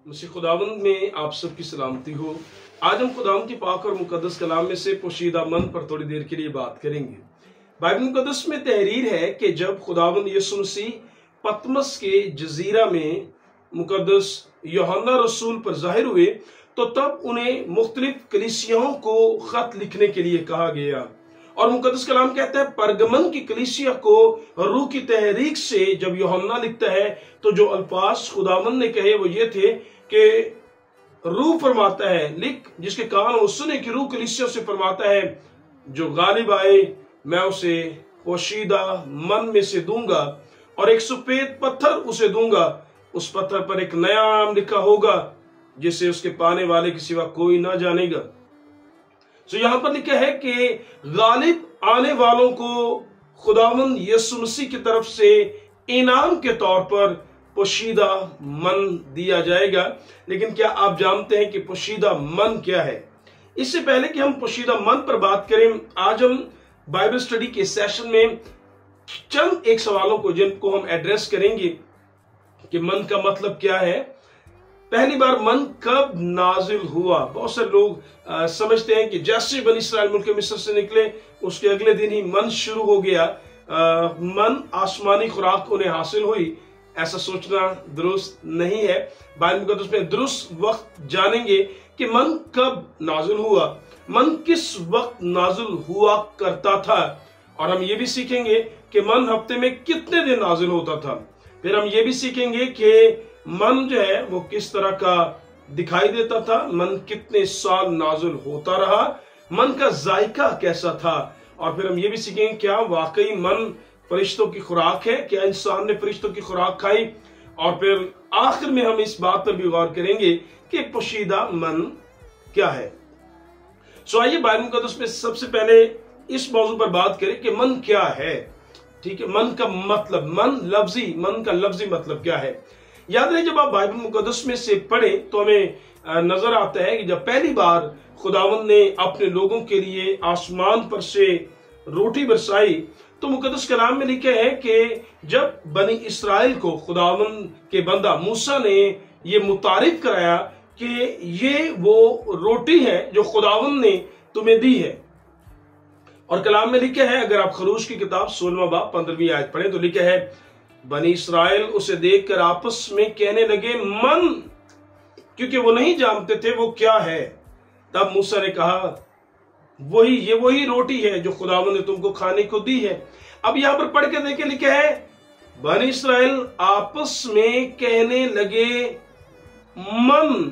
मसीह खुदावंद में आप सबकी सलामती हो। आज हम खुदावंद की पाक और मुकद्दस कलाम में से पोशीदा मन पर थोड़ी देर के लिए बात करेंगे। बाइबल मुकद्दस में तहरीर है कि जब खुदावंद यीशु मसीह पतमस के जजीरा में मुकद्दस यूहन्ना रसूल पर जाहिर हुए तो तब उन्हें मुख्तलिफ कलीसियाओं को खत लिखने के लिए कहा गया। और मुकद्दस कलाम कहता है परगमन की कलीसिया को रूह की तहरीक से जब यूहन्ना लिखता है तो जो अल्फाज खुदावंद ने कहे वो ये थे कि रूह फरमाता है लिख जिसके कान वो सुने कि रूह कलीसिया से फरमाता है जो गालिब आए मैं उसे पोशीदा मन में से दूंगा और एक सफेद पत्थर उसे दूंगा, उस पत्थर पर एक नया नाम लिखा होगा जिसे उसके पाने वाले के सिवा कोई ना जानेगा। तो यहां पर लिखा है कि गालिब आने वालों को खुदावंद यीशु मसीह की तरफ से इनाम के तौर पर पोशीदा मन दिया जाएगा। लेकिन क्या आप जानते हैं कि पोशीदा मन क्या है? इससे पहले कि हम पोशीदा मन पर बात करें, आज हम बाइबल स्टडी के सेशन में चंद एक सवालों को जिनको हम एड्रेस करेंगे कि मन का मतलब क्या है। पहली बार मन कब नाजिल हुआ? बहुत से लोग समझते हैं कि जैसे बनी इस्राएल मुल्क मिस्र से निकले उसके अगले दिन ही मन शुरू हो गया, मन आसमानी खुराक उन्हें हासिल हुई। ऐसा सोचना दुरुस्त नहीं है। बाइबल मुकद्दस में दुरुस्त वक्त जानेंगे कि मन कब नाजिल हुआ, मन किस वक्त नाजिल हुआ करता था, और हम ये भी सीखेंगे कि मन हफ्ते में कितने दिन नाजिल होता था। फिर हम ये भी सीखेंगे कि मन जो है वो किस तरह का दिखाई देता था, मन कितने साल नाजिल होता रहा, मन का जायका कैसा था, और फिर हम ये भी सीखेंगे क्या वाकई मन फरिश्तों की खुराक है, क्या इंसान ने फरिश्तों की खुराक खाई, और फिर आखिर में हम इस बात पर भी गौर करेंगे कि पोशीदा मन क्या है। सो आइए बाइबल मुकद्दस में सबसे पहले इस मौजू पर बात करें कि मन क्या है। ठीक है, मन का मतलब, मन का लफ्जी मतलब क्या है। याद रहे जब आप बाइबल मुकद्दस में से पढ़ें तो हमें नजर आता है कि जब पहली बार खुदावंद ने अपने लोगों के लिए आसमान पर से रोटी बरसाई तो मुकद्दस कलाम में लिखा है कि जब बनी इस्राएल को खुदावंद के बंदा मूसा ने ये मुतारिफ कराया कि ये वो रोटी है जो खुदावंद ने तुम्हें दी है। और कलाम में लिखा है, अगर आप खरूज की किताब 16वां बाब 15वीं आयत पढ़ें तो लिखा है बनी इस्राएल उसे देखकर आपस में कहने लगे मन, क्योंकि वो नहीं जानते थे वो क्या है। तब मूसा ने कहा ये वही रोटी है जो खुदावंद ने तुमको खाने को दी है। अब यहां पर पढ़ के देखे लिखा है बनी इस्राएल आपस में कहने लगे मन,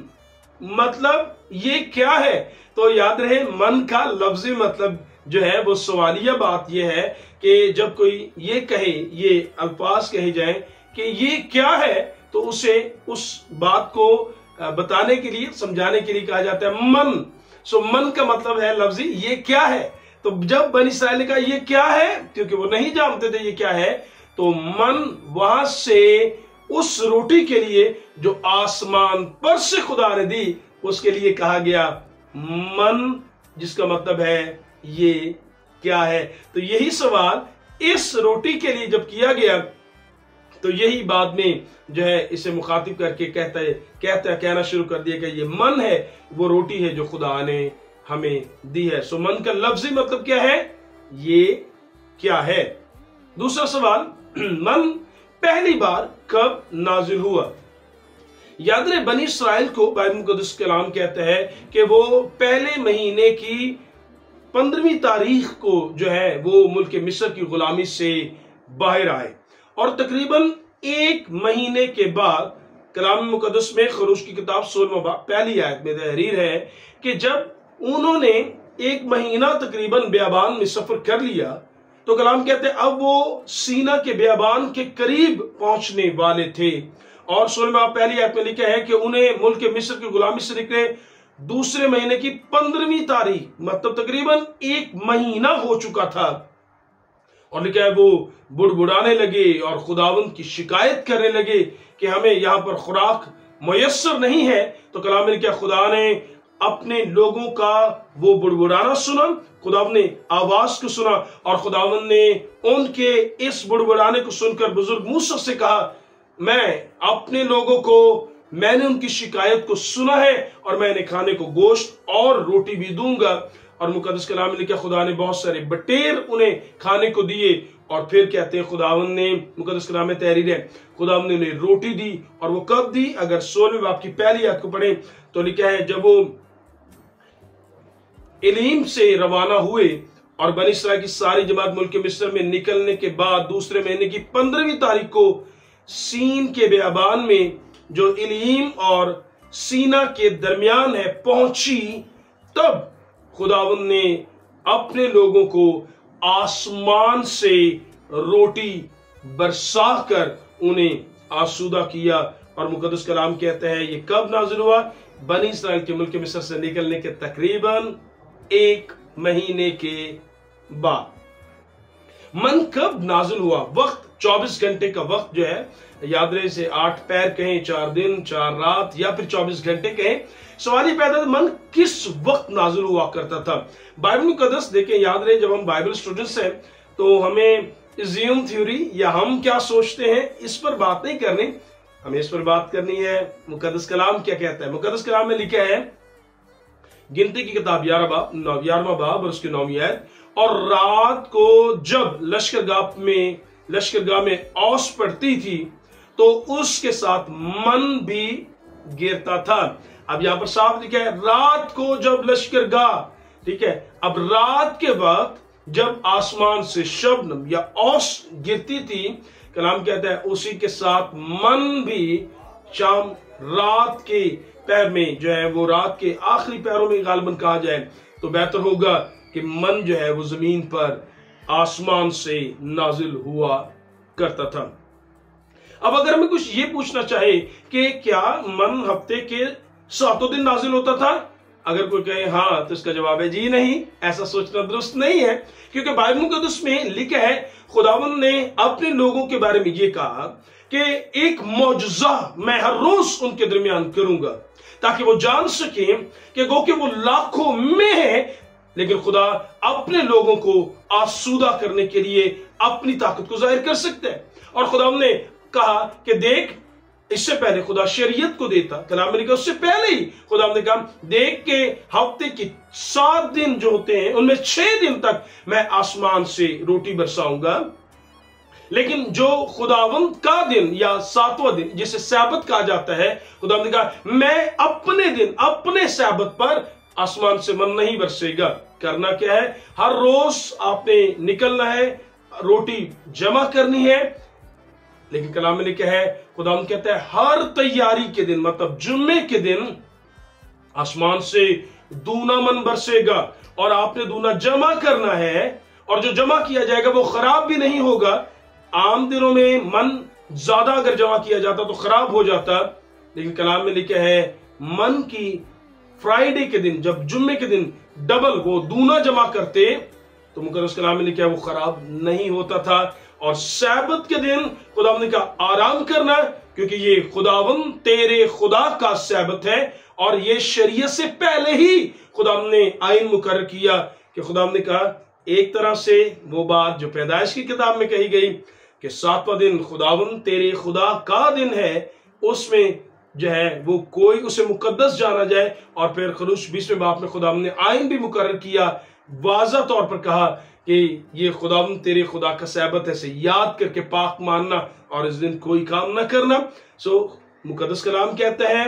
मतलब ये क्या है? तो याद रहे मन का लफ्जी मतलब जो है वो सवालिया बात यह है कि जब कोई ये कहे, ये अल्फाज कहे जाए कि ये क्या है तो उसे उस बात को बताने के लिए, समझाने के लिए कहा जाता है मन। सो मन का मतलब है लफ्जी ये क्या है। तो जब बनी इस्राएल ने कहा ये क्या है, क्योंकि वो नहीं जानते थे ये क्या है, तो मन वहां से उस रोटी के लिए जो आसमान पर से खुदा ने दी उसके लिए कहा गया मन, जिसका मतलब है ये क्या है। तो यही सवाल इस रोटी के लिए जब किया गया तो यही बाद में जो है इसे मुखातिब करके कहना शुरू कर दिया कि ये मन है, वो रोटी है जो खुदा ने हमें दी है। सो मन का लफ्जी मतलब क्या है, ये क्या है। दूसरा सवाल, मन पहली बार कब नाजिल हुआ? याद रहे बनी इस्राएल को बाइबल मुकद्दस कलाम कहता है कि वो पहले महीने की 15वीं तारीख को जो है वो मुल्क मिस्र की गुलामी से बाहर आए, और तकरीबन एक महीने के बाद कलाम मुकद्दस में खरूज की किताब 16वां बाब पहली आयत में तहरीर है कि जब उन्होंने एक महीना तकरीबन बियाबान में सफर कर लिया तो कलाम कहते हैं अब वो सीना के बियाबान के करीब पहुंचने वाले थे। और 16वां बाब पहली आयत में लिखा है कि उन्हें मुल्क मिस्र की गुलामी से निकले दूसरे महीने की 15वीं तारीख, मतलब तकरीबन एक महीना हो चुका था। और लिखा है वो बुड़बुड़ाने लगे और खुदावंद की शिकायत करने लगे कि हमें यहां पर खुराक मुयस्सर नहीं है। तो कलाम में लिखा खुदा ने अपने लोगों का वो बुड़बुड़ाना सुना, खुदावंद ने आवाज को सुना, और खुदावंद ने उनके इस बुड़बुड़ाने को सुनकर बुजुर्ग मूसा से कहा मैं अपने लोगों को میں نے ان کی شکایت کو سنا ہے اور میں انہیں کھانے کو گوشت اور روٹی بھی دوں گا۔ اور مقدس کلام میں لکھا خدا نے بہت سارے بٹیر انہیں کھانے کو دیے، اور پھر کہتے ہیں خداوند نے، مقدس کلام میں تحریر ہے، خداوند نے انہیں روٹی دی، اور وہ کب دی؟ اگر 16ویں باب کی پہلی آیت کو پڑھیں تو لکھا ہے جب وہ الیم سے روانہ ہوئے اور بنی اسرائیل کی ساری جماعت ملک مصر میں نکلنے کے بعد دوسرے مہینے کی 15ویں تاریخ کو سین کے بیابان میں جو الیم اور سینا کے درمیان ہے پہنچی، تب خداوند نے اپنے لوگوں کو آسمان سے روٹی برسا کر انہیں آسودہ کیا۔ اور مقدس کلام کہتا ہے یہ کب نازل ہوا؟ بنی اسرائیل کے ملک مصر سے نکلنے کے تقریباً 1 مہینے کے بعد۔ من کب نازل ہوا؟ وقت 24 گھنٹے کا وقت جو ہے، یاد رہے سے 8 پہر کہیں، 4 دن 4 رات، یا پھر 24 گھنٹے کہیں۔ سوال یہ پیدا من کس وقت نازل ہوا کرتا تھا؟ بائبل مقدس دیکھیں، یاد رہے جب ہم بائبل اسٹوڈنٹس ہیں تو ہمیں ازیوم تھیوری یا ہم کیا سوچتے ہیں اس پر بات نہیں کرنی، ہمیں اس پر بات کرنی ہے مقدس کلام کیا کہتا ہے۔ مقدس کلام میں لکھا ہے گنتی کی کتاب 11واں باب اور اس کی 9ویں آیت، اور رات کو جب لشکرگاہ میں اوس پڑتی تھی تو اس کے ساتھ من بھی گرتا تھا۔ اب یہاں پر صاف لکھا ہے رات کو جب لشکرگاہ، ٹھیک ہے، اب رات کے وقت جب آسمان سے شبنم یا اوس گرتی تھی، کلام کہتا ہے اسی کے ساتھ من بھی شام رات کے پہر میں جو ہے، وہ رات کے آخری پہروں میں غالباً کہا جائے تو بہتر ہوگا کہ من جو ہے وہ زمین پر آسمان سے نازل ہوا کرتا تھا۔ اب اگر ہمیں کچھ یہ پوچھنا چاہے کہ کیا من ہفتے کے 7 دن نازل ہوتا تھا؟ اگر کوئی کہے ہاں تو اس کا جواب ہے جی نہیں، ایسا سوچنا درست نہیں ہے، کیونکہ بائبل مقدس میں لکھا ہے خداوند نے اپنے لوگوں کے بارے میں یہ کہا کہ ایک معجزہ میں ہر روز ان کے درمیان کروں گا تاکہ وہ جان سکیں کہ گو کہ وہ لاکھوں میں ہے لیکن خدا اپنے لوگوں کو آسودہ کرنے کے لیے اپنی طاقت کو ظاہر کر سکتا ہے۔ اور خداوند نے کہا کہ دیکھ، اس سے پہلے خدا شریعت کو دیتا، کلام میں لکھا اس سے پہلے ہی خدا نے کہا دیکھ کے ہفتے کے 7 دن جو ہوتے ہیں ان میں 6 دن تک میں آسمان سے روٹی برساؤں گا، لیکن جو خداوند کا دن یا 7واں دن جسے سبت کہا جاتا ہے، خداوند نے کہا میں اپنے دن اپنے سبت پر آسمان سے من نہیں برسے گا۔ کرنا کیا ہے؟ ہر روز آپ نے نکلنا ہے، روٹی جمع کرنی ہے، لیکن کلام میں لکھا ہے خداوند کہتا ہے ہر تیاری کے دن، مطلب جمعے کے دن آسمان سے دونا من برسے گا، اور آپ نے دونا جمع کرنا ہے، اور جو جمع کیا جائے گا وہ خراب بھی نہیں ہوگا۔ عام دنوں میں من زیادہ اگر جمع کیا جاتا تو خراب ہو جاتا، لیکن کلام میں لکھا ہے من کی فرائیڈے کے دن، جب جمعے کے دن ڈبل وہ دونا جمع کرتے تو مقدس کلام میں لکھا ہے وہ خراب نہیں ہوتا تھا۔ اور سبت کے دن خداوند نے کہا آرام کرنا، کیونکہ یہ خداوند تیرے خدا کا سبت ہے، اور یہ شریعت سے پہلے ہی خداوند نے آئین مقرر کیا کہ خداوند نے کہا ایک طرح سے وہ بات جو پیدائش کی کتاب میں کہی گئی کہ 7واں دن خداوند تیرے خدا کا دن ہے، اس میں جو ہے وہ کوئی اسے مقدس جانا جائے، اور پھر خروج 20ویں باب میں خداوند نے آئین بھی مقرر کیا، واضح طور پر کہا کہ یہ خداوند تیرے خدا کا سبت ہے، اسے یاد کر کے پاک ماننا اور اس دن کوئی کام نہ کرنا۔ مقدس کلام کہتا ہے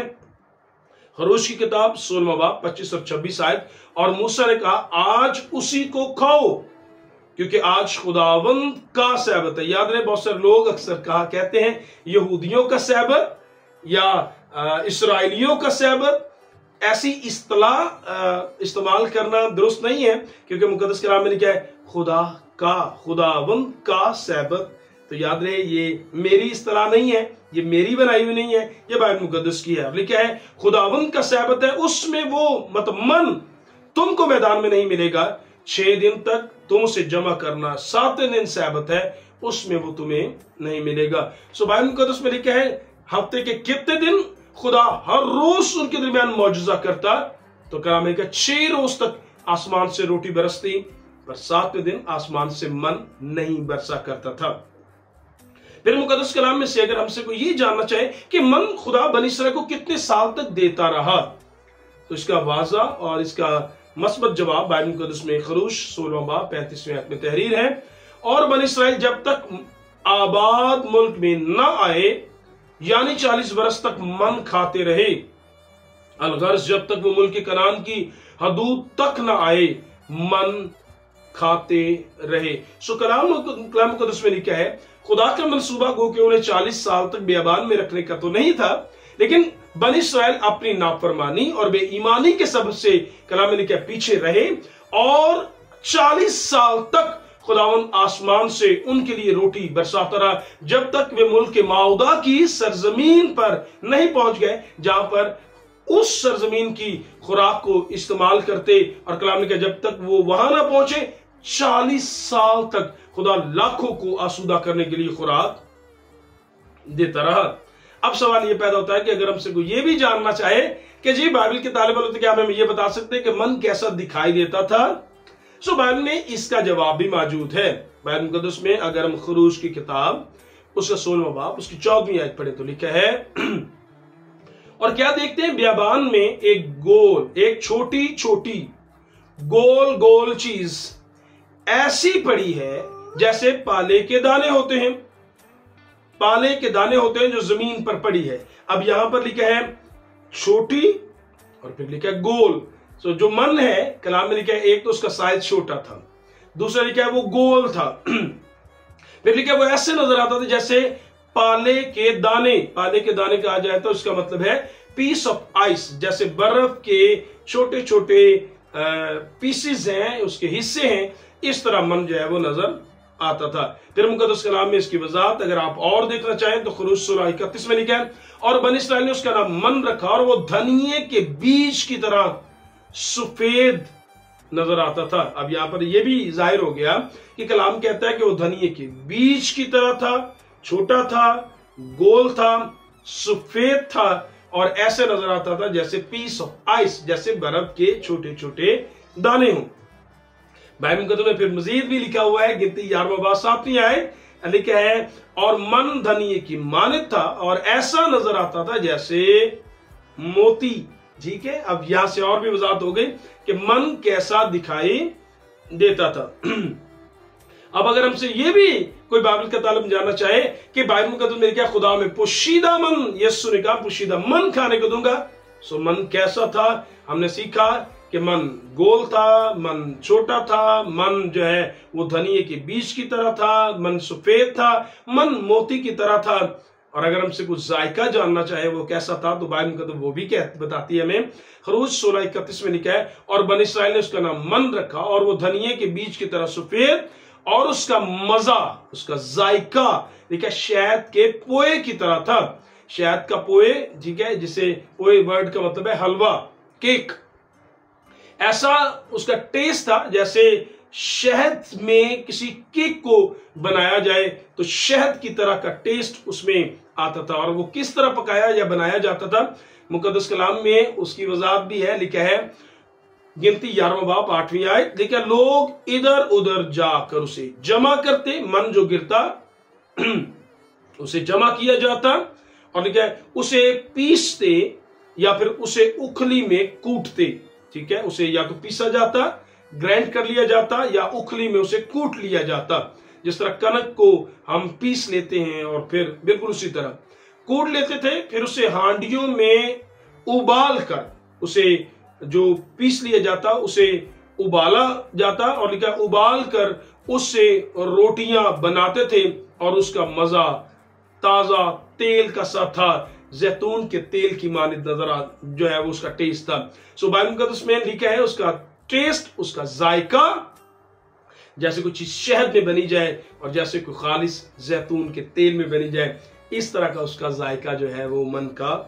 خروج کی کتاب 16واں باب 25 اور 26 آیت، اور موسیٰ نے کہا آج اسی کو کھاؤ کیونکہ آج خداوند کا سبت ہے۔ یاد رہے بہت سارے لوگ اکثر کہتے ہیں یہودیوں کا سبت یا اسرائیلیوں کا سبت، ایسی اصطلاح استعمال کرنا درست نہیں ہے، کیونکہ مقدس کلام میں لکھا ہے خداوند کا سبت۔ تو یاد رہے یہ میری اصطلاح نہیں ہے، یہ میری بنائی ہوئی نہیں ہے، یہ بائبل مقدس کی ہے۔ لکھا ہے خداوند کا سبت ہے، اس میں وہ مطلب من تم کو میدان میں نہیں ملے گا، 6 دن تک تم اسے جمع کرنا، 7 دن سبت ہے اس میں وہ تمہیں نہیں ملے گا۔ بائبل مقدس میں لکھا ہے ہفتے کے کتنے دن خدا ہر روز ان کے درمیان معجزہ کرتا، تو کلام ہے کہ 6 روز تک آسمان سے روٹی برستی، پر 7ویں دن آسمان سے من نہیں برسا کرتا تھا۔ پھر مقدس کلام میں سے اگر ہم سے کوئی یہ جاننا چاہے کہ من خدا بنی اسرائیل کو کتنے سال تک دیتا رہا، تو اس کا واضح اور اس کا مثبت جواب بائبل مقدس میں خروج 16 باب 35 آیت میں تحریر ہے، اور بنی اسرائیل جب تک آباد ملک میں نہ آئے، یعنی 40 برس تک من کھاتے رہے، الغرض جب تک وہ ملک کنعان کی حدود تک نہ آئے من کھاتے رہے۔ سو کلام مقدس میں لکھا ہے خدا کا منصوبہ گو کہ انہیں 40 سال تک بیابان میں رکھنے کا تو نہیں تھا، لیکن بنی اسرائیل اپنی نافرمانی اور بے ایمانی کے سبب سے کلام میں لکھا ہے پیچھے رہے، اور 40 سال تک خداوند آسمان سے ان کے لیے روٹی برساتا رہا جب تک وہ ملک معودہ کی سرزمین پر نہیں پہنچ گئے، جہاں پر اس سرزمین کی خوراک کو استعمال کرتے، اور کلام نے کہا جب تک وہ وہاں نہ پہنچے 40 سال تک خدا لاکھوں کو آسودہ کرنے کے لیے خوراک دیتا رہا۔ اب سوال یہ پیدا ہوتا ہے کہ اگر ہم سے کوئی یہ بھی جاننا چاہے کہ جی بائبل کے طالب علم کیا ہمیں یہ بتا سکتے ہیں کہ من کیسا دکھائی دیتا تھا، سو بائبل میں اس کا جواب بھی موجود ہے۔ بائبل مقدس میں اگر ہم خروج کی کتاب اس کا 16واں باب اس کی 14ویں آیت پڑھیں تو لکھا ہے اور کیا دیکھتے ہیں، بیابان میں ایک چھوٹی چھوٹی گول گول چیز ایسی پڑی ہے جیسے پالے کے دانے ہوتے ہیں، پالے کے دانے ہوتے ہیں جو زمین پر پڑی ہے۔ اب یہاں پر لکھا ہے چھوٹی اور پھر لکھا ہے گول۔ سو جو من ہے کلام میں لکھا ہے ایک تو اس کا سائز چھوٹا تھا، دوسرا لکھا ہے وہ گول تھا، پھر لکھا ہے وہ ایسے نظر آتا تھا جیسے پالے کے دانے۔ پالے کے دانے کہا جائے تو اس کا مطلب ہے پیس آف آئس، جیسے برف کے چھوٹے چھوٹے پیسز ہیں، اس کے حصے ہیں، اس طرح من جو ہے وہ نظر آتا تھا۔ پھر مقدس کلام میں اس کی وضاحت اگر آپ اور دیکھنا چاہیں تو خروج 16:31 میں لکھا ہے اور بنی اسرائیل نے اس کا نام من رکھا اور وہ دھنیے کے بیج کی طرح سفید نظر آتا تھا۔ اب یہاں پر یہ بھی ظاہر ہو گیا کہ کلام کہتا ہے کہ وہ دھنیے کے بیج کی طرح تھا، چھوٹا تھا، گول تھا، سفید تھا، اور ایسے نظر آتا تھا جیسے پیس آف آئس، جیسے برف کے چھوٹے چھوٹے دانے ہوں۔ بائبل مقدس میں پھر مزید بھی لکھا ہوا ہے، گنتی 11واں باب 7ویں آیت لکھا ہے اور من دھنیے کی مانند تھا اور ایسا نظر آتا تھا جیسے موتی۔ ٹھیک ہے، اب یہاں سے اور بھی وضاحت ہو گئی کہ من کیسا دکھائی دیتا تھا۔ اب اگر ہم سے یہ بھی کوئی بائبل کا طالب جاننا چاہے کہ بائبل مقدس میں کیا خدا میں پوشیدہ من، یسوع نے کہا پوشیدہ من کھانے کو دوں گا، سو من کیسا تھا؟ ہم نے سیکھا کہ من گول تھا، من چھوٹا تھا، من جو ہے وہ دھنیے کے بیج کی طرح تھا، من سفید تھا، من موتی کی طرح تھا۔ اور اگر ہم سے کچھ ذائقہ جاننا چاہے وہ کیسا تھا تو بائبل مقدس وہ بھی بتاتی ہے ہمیں۔ خروج 16:31 میں لکھا ہے اور بنی اسرائیل نے اس کا نام من رکھا اور وہ دھنیے کے بیج کی طرح سفید، اور اس کا مزہ، اس کا ذائقہ لکھا شہد کے پوئے کی طرح تھا۔ شہد کا پوئے، ٹھیک ہے، جسے پوئے ورڈ کا مطلب ہے حلوہ، کیک، ایسا اس کا ٹیسٹ تھا جیسے شہد میں کسی کیک کو بنایا جائے تو شہد کی طرح کا ٹیسٹ اس میں آتا تھا۔ اور وہ کس طرح پکایا یا بنایا جاتا تھا مقدس کلام میں اس کی وضاحت بھی ہے، لکھا ہے گنتی 11واں باب 8ویں آیت، لکھا لوگ ادھر ادھر جا کر اسے جمع کرتے، من جو گرتا اسے جمع کیا جاتا، اور لکھا ہے اسے پیستے یا پھر اسے اکھلی میں کوٹتے۔ ٹھیک ہے، اسے یا تو پیسا جاتا، گرائنڈ کر لیا جاتا، یا اکھلی میں اسے کوٹ لیا جاتا، جس طرح کنک کو ہم پیس لیتے ہیں اور پھر بالکل اسی طرح کوٹ لیتے تھے، پھر اسے ہانڈیوں میں ابال کر اسے جو پیس لیا جاتا اسے ابالا جاتا، اور لکھا ابال کر اس سے روٹیاں بناتے تھے، اور اس کا مزہ تازہ تیل کا سا تھا، زیتون کے تیل کی مانند نظر جو ہے وہ اس کا ٹیسٹ تھا۔ سو بائبل مقدس میں لکھا ہے اس کا ٹیسٹ، اس کا ذائقہ جیسے کوئی چیز شہد میں بنی جائے اور جیسے کوئی خالص زیتون کے تیل میں بنی جائے، اس طرح کا اس کا ذائقہ جو ہے وہ من کا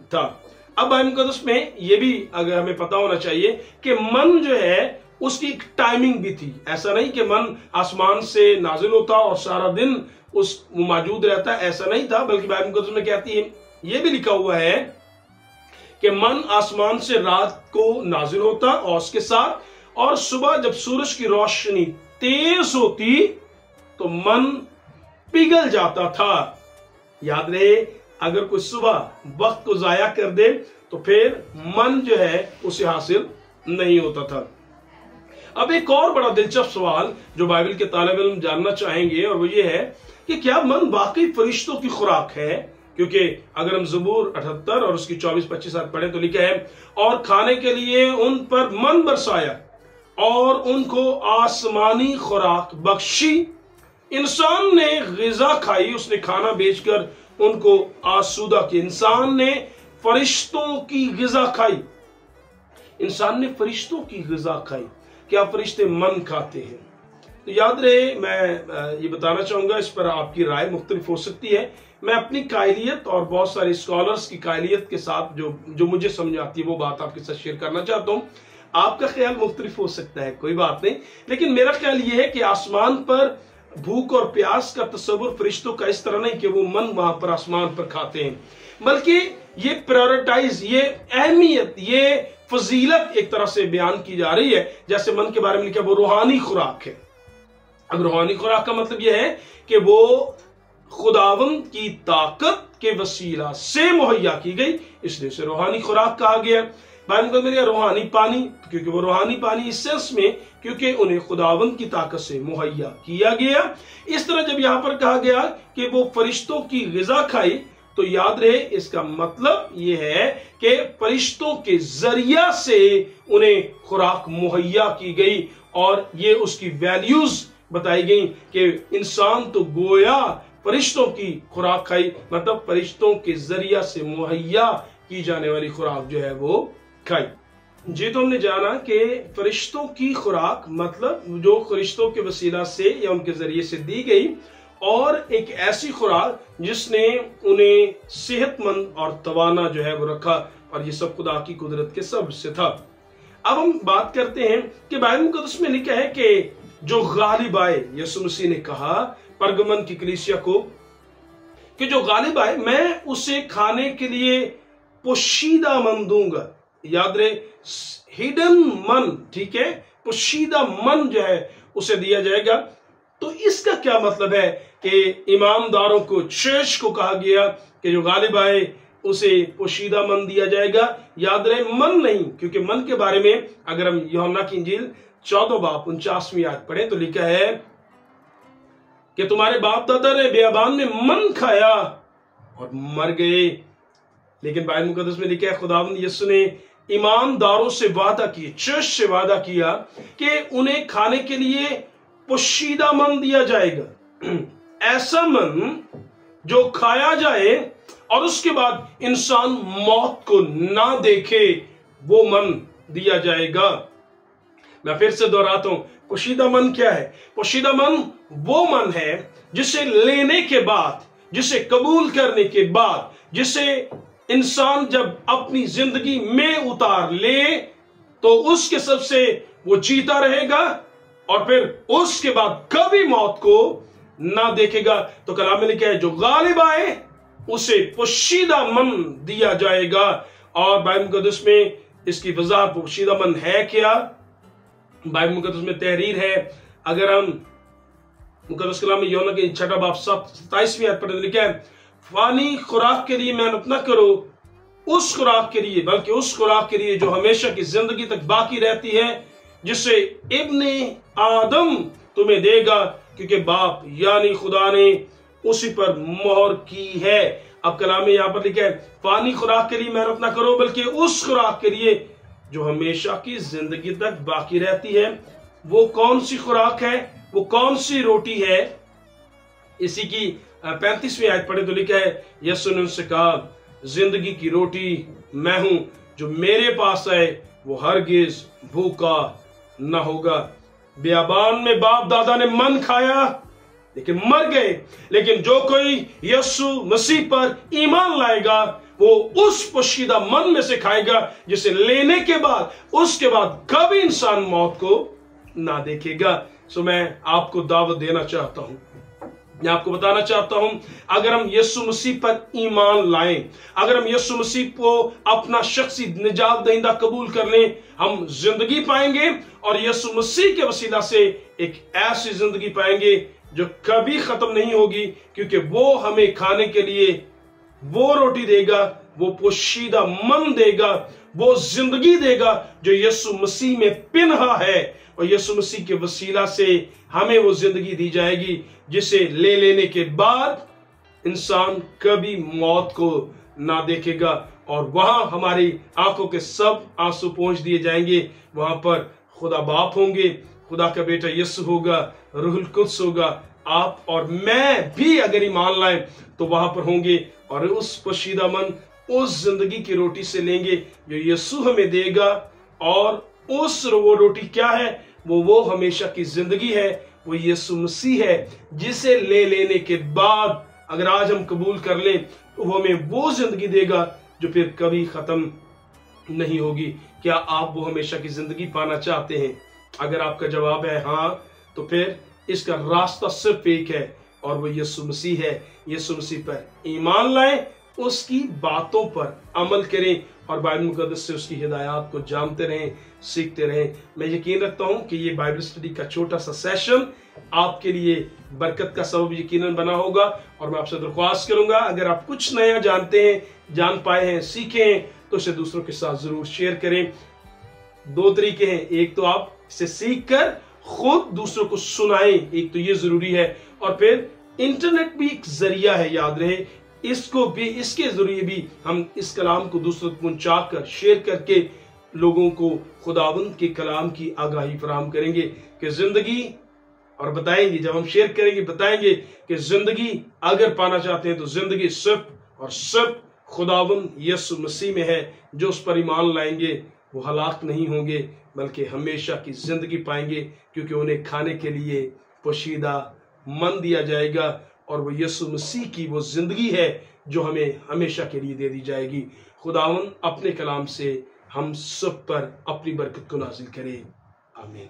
تھا۔ اب بائبل مقدس میں یہ بھی اگر ہمیں پتا ہونا چاہیے کہ من جو ہے اس کی ایک ٹائمنگ بھی تھی۔ ایسا نہیں کہ من آسمان سے نازل ہوتا اور سارا دن وہ موجود رہتا، ایسا نہیں تھا، بلکہ بائبل مقدس میں کہتی ہے، یہ بھی لکھا ہوا ہے کہ من آسمان سے رات کو نازل ہوتا اوس کے ساتھ، اور صبح جب سورج کی روشنی تیز ہوتی تو من पिघल जाता था। याद रहे, अगर कोई सुबह वक्त को जाया कर दे तो फिर मन जो है उसे हासिल नहीं होता था। अब एक और बड़ा दिलचस्प सवाल जो बाइबल के तालिब इल्म जानना चाहेंगे, और वो ये है कि क्या मन वाकई फरिश्तों की खुराक है? क्योंकि अगर हम ज़बूर 78 और उसकी 24-25 आयत पढ़े तो लिखा है, और खाने के लिए उन पर मन बरसाया और उनको आसमानी खुराक बख्शी। इंसान ने ग़िज़ा खाई, उसने खाना बेचकर उनको आसूदा किया। इंसान ने फरिश्तों की ग़िज़ा खाई। इंसान ने फरिश्तों की ग़िज़ा खाई। क्या फरिश्ते मन खाते हैं? तो याद रहे, मैं ये बताना चाहूंगा, इस पर आपकी राय मुख्तलिफ हो सकती है। मैं अपनी कायलियत और बहुत सारे स्कॉलर्स की कायलियत के साथ जो मुझे समझ आती है वो बात आपके साथ शेयर करना चाहता हूं। आपका ख्याल मुख्तलिफ हो सकता है, कोई बात नहीं, लेकिन मेरा ख्याल ये है कि आसमान पर भूख और प्यास का तस्वुर फरिश्तों का इस तरह नहीं कि वो मन वहां पर आसमान पर खाते हैं, बल्कि ये प्रायोरिटाइज, ये अहमियत, ये फजीलत एक तरह से बयान की जा रही है। जैसे मन के बारे में लिखा, वो रूहानी खुराक है। अब रूहानी खुराक का मतलब यह है कि वो खुदावंद की ताकत के वसीला से मुहैया की गई, इसलिए उसे रूहानी खुराक कहा गया। बाइबल में रूहानी पानी, क्योंकि वो रूहानी पानी इस सेंस में क्योंकि उन्हें खुदावंद की ताकत से मुहैया किया गया। इस तरह जब यहां पर कहा गया कि वो फरिश्तों की ग़िज़ा खाई, तो याद रहे इसका मतलब यह है कि फरिश्तों के जरिया से उन्हें खुराक मुहैया की गई, और ये उसकी वैल्यूज बताई गई कि इंसान तो गोया फरिश्तों की खुराक खाई, मतलब फरिश्तों के जरिया से मुहैया की जाने वाली खुराक जो है वो खाई। जी, तो हमने जाना कि फरिश्तों की खुराक मतलब जो फरिश्तों के वसीला से या उनके जरिए से दी गई, और एक ऐसी खुराक जिसने उन्हें सेहतमंद और तवाना जो है वो रखा, और ये सब खुदा की कुदरत के सब से था। अब हम बात करते हैं कि बाइबल मुक़द्दस में लिखा है कि जो गालिब आए, यीशु मसीह ने कहा परगमन की कलीसिया को कि जो गालिब आए मैं उसे खाने के लिए पोशीदा मन दूंगा। याद रहे, हिडन मन, ठीक है, पोशीदा मन जो है उसे दिया जाएगा। तो इसका क्या मतलब है कि ईमानदारों को, चर्च को कहा गया कि जो गालिब आए उसे पोशीदा मन दिया जाएगा। याद रहे, मन नहीं, क्योंकि मन के बारे में अगर हम यूहन्ना की इंजील 14 बाब 49वीं आयत पढ़े तो लिखा है कि तुम्हारे बाप दादा ने बियाबान में मन खाया और मर गए। लेकिन बाइबल मुक़द्दस में लिखा है खुदावंद यीशु ने ईमानदारों से वादा किया, चर्च से वादा किया कि उन्हें खाने के लिए पोशीदा मन दिया जाएगा, ऐसा मन जो खाया जाए और उसके बाद इंसान मौत को ना देखे, वो मन दिया जाएगा। मैं फिर से दोहराता हूं, पोशीदा मन क्या है? पोशीदा मन वो मन है जिसे लेने के बाद, जिसे कबूल करने के बाद, जिसे इंसान जब अपनी जिंदगी में उतार ले तो उसके सबसे वो जीता रहेगा, और फिर उसके बाद कभी मौत को ना देखेगा। तो कलाम में लिखा है जो गालिब आए उसे पोशीदा मन दिया जाएगा। और बाइबल मुक़द्दस में इसकी वज़ाहत पोशीदा मन है क्या? बाइबल मुक़द्दस में तहरीर है। अगर हम मुक़द्दस कलाम में यूहन्ना के 6 बाब 27वीं आयत पर लिखा है, फानी खुराक के लिए मेहनत न करो उस खुराक के लिए, बल्कि उस खुराक के लिए जो हमेशा की जिंदगी तक बाकी रहती है, जिसे इब्ने आदम तुम्हें देगा, क्योंकि बाप यानी खुदा ने उसी पर मोहर की है। अब कलाम में यहां पर लिखा है फानी खुराक के लिए मेहनत ना करो, बल्कि उस खुराक के लिए जो हमेशा की जिंदगी तक बाकी रहती है। वो कौन सी खुराक है? वो कौन सी रोटी है? इसी की 35वीं आयत पढ़े तो लिखा है, यीशु ने उनसे कहा जिंदगी की रोटी मैं हूं, जो मेरे पास आए वो हरगिज भूखा न होगा। बियाबान में बाप दादा ने मन खाया लेकिन मर गए, लेकिन जो कोई यीशु मसीह पर ईमान लाएगा वो उस पोशीदा मन में से खाएगा जिसे लेने के बाद, उसके बाद कभी इंसान मौत को ना देखेगा। सो मैं आपको दावत देना चाहता हूं, मैं आपको बताना चाहता हूं, अगर हम यीशु मसीह पर ईमान लाएं, अगर हम यीशु मसीह को अपना शख्सी निजात दहिंदा कबूल कर लें, हम जिंदगी पाएंगे और यीशु मसीह के वसीला से एक ऐसी जिंदगी पाएंगे जो कभी खत्म नहीं होगी, क्योंकि वो हमें खाने के लिए वो रोटी देगा, वो पोशीदा मन देगा, वो जिंदगी देगा जो यीशु मसीह में पिन्हा है, और यीशु मसीह के वसीला से हमें वो जिंदगी दी जाएगी जिसे ले लेने के बाद इंसान कभी मौत को ना देखेगा, और वहां हमारी आंखों के सब आंसू पोंछ दिए जाएंगे। वहां पर खुदा बाप होंगे, खुदा का बेटा यीशु होगा, रूहुल कुद्स होगा। आप और मैं भी अगर ईमान लाए तो वहां पर होंगे, और उस पोशीदा मन, उस जिंदगी की रोटी से लेंगे जो यीशु हमें देगा। और वो रोटी क्या है? वो हमेशा की जिंदगी है, वो यीशु मसीह है, जिसे ले लेने के बाद अगर आज हम कबूल कर लें तो वो हमें वो जिंदगी देगा जो फिर कभी खत्म नहीं होगी। क्या आप वो हमेशा की जिंदगी पाना चाहते हैं? अगर आपका जवाब है हाँ, तो फिर इसका रास्ता सिर्फ एक है, और वो यीशु मसीह है। यीशु मसीह पर ईमान लाएं, उसकी बातों पर अमल करें, और बाइबल मुकद्दस से उसकी हिदायत को जानते रहें, सीखते रहें। मैं यकीन रखता हूं कि ये बाइबल स्टडी का छोटा सा सेशन आपके लिए बरकत का सबब यकीनन बना होगा। और मैं आपसे दरख्वास्त करूंगा, अगर आप कुछ नया जानते हैं, जान पाए हैं, सीखे हैं, तो इसे दूसरों के साथ जरूर शेयर करें। दो तरीके हैं, एक तो आप इसे सीख कर खुद दूसरों को सुनाएं, एक तो ये जरूरी है, और फिर इंटरनेट भी एक जरिया है, याद रहे। इसके जरिए भी हम इस कलाम को दूसरों को पहुंचा कर, शेयर करके लोगों को खुदावंद के कलाम की आगाही फराहम करेंगे कि जिंदगी, और बताएंगे, जब हम शेयर करेंगे बताएंगे कि जिंदगी अगर पाना चाहते हैं तो जिंदगी सिर्फ और सिर्फ खुदावंद यीशु मसीह में है। जो उस पर ईमान लाएंगे वो हलाक नहीं होंगे, बल्कि हमेशा की जिंदगी पाएंगे, क्योंकि उन्हें खाने के लिए पोशीदा मन दिया जाएगा, और वो यीशु मसीह की वो जिंदगी है जो हमें हमेशा के लिए दे दी जाएगी। खुदावंद अपने कलाम से हम सब पर अपनी बरकत को नाजिल करे। आमीन।